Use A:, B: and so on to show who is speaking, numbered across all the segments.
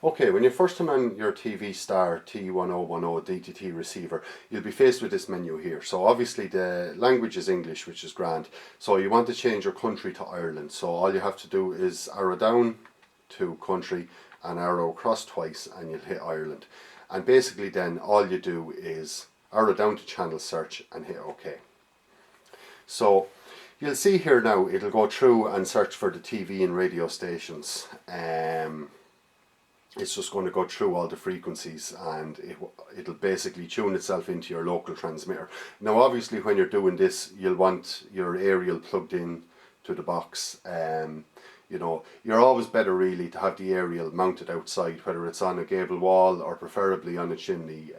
A: Okay, when you first turn on your TV Star T1010 DTT receiver, you'll be faced with this menu here. So obviously the language is English, which is grand. So you want to change your country to Ireland. So all you have to do is arrow down to country and arrow across twice and you'll hit Ireland. And basically then all you do is arrow down to channel search and hit OK. So you'll see here now it'll go through and search for the TV and radio stations. It's just going to go through all the frequencies and it'll basically tune itself into your local transmitter. Now obviously when you're doing this you'll want your aerial plugged in to the box. You know, you're always better really to have the aerial mounted outside, whether it's on a gable wall or preferably on a chimney.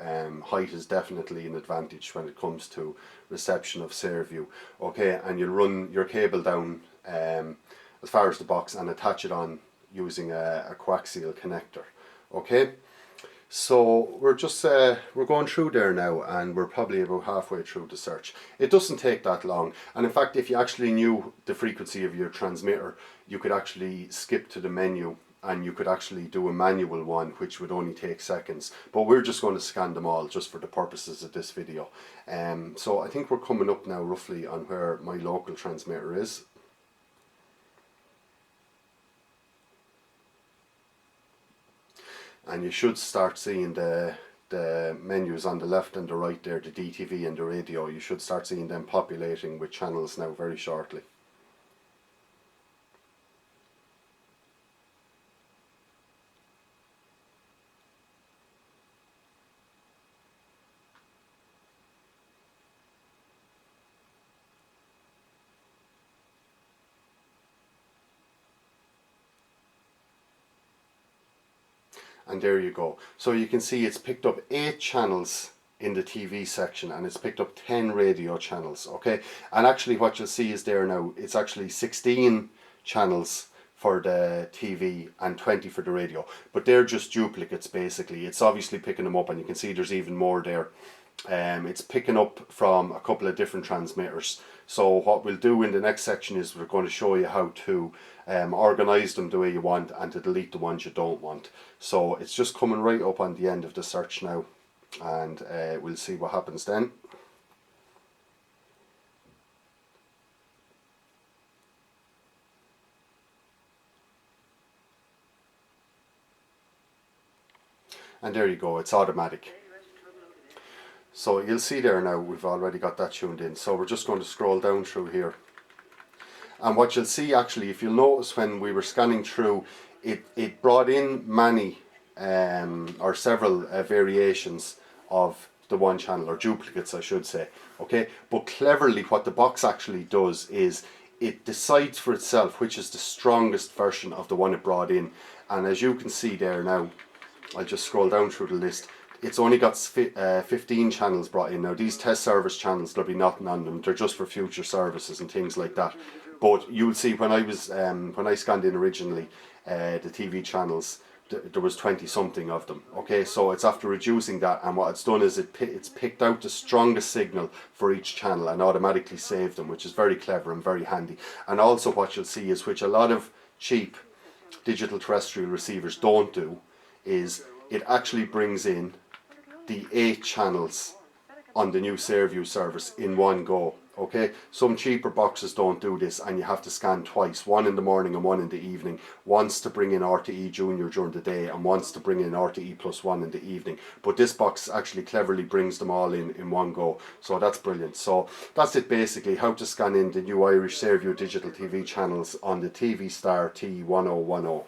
A: Height is definitely an advantage when it comes to reception of Saorview. Okay, and you'll run your cable down as far as the box and attach it on using a coaxial connector. Okay, so we're just we're going through there now and we're probably about halfway through the search. It doesn't take that long, and in fact if you actually knew the frequency of your transmitter you could actually skip to the menu and you could actually do a manual one which would only take seconds, but we're just going to scan them all just for the purposes of this video. So I think we're coming up now roughly on where my local transmitter is. And you should start seeing the menus on the left and the right there, the DTV and the radio. You should start seeing them populating with channels now very shortly. And there you go. So you can see it's picked up 8 channels in the TV section and it's picked up 10 radio channels. Okay, and actually what you'll see is there now, it's actually 16 channels for the TV and 20 for the radio, but they're just duplicates basically. It's obviously picking them up and you can see there's even more there. It's picking up from a couple of different transmitters. So what we'll do in the next section is we're going to show you how to organize them the way you want and to delete the ones you don't want. So it's just coming right up on the end of the search now, and we'll see what happens then. And there you go, it's automatic. So you'll see there now we've already got that tuned in. So we're just going to scroll down through here. And what you'll see actually, if you'll notice when we were scanning through, it brought in many or several variations of the one channel, or duplicates I should say. Okay, but cleverly what the box actually does is it decides for itself which is the strongest version of the one it brought in. And as you can see there now, I'll just scroll down through the list. It's only got 15 channels brought in. Now these test service channels, there'll be nothing on them. They're just for future services and things like that. But you'll see when I scanned in originally, the TV channels, there was 20 something of them. Okay, so it's after reducing that, and what it's done is it's picked out the strongest signal for each channel and automatically saved them, which is very clever and very handy. And also what you'll see is, which a lot of cheap digital terrestrial receivers don't do, is it actually brings in the 8 channels on the new Saorview service in one go. Okay, some cheaper boxes don't do this and you have to scan twice, one in the morning and one in the evening, once to bring in RTE Junior during the day and once to bring in RTE Plus 1 in the evening. But this box actually cleverly brings them all in one go, so that's brilliant. So that's it basically, how to scan in the new Irish Saorview digital TV channels on the TV Star T1010.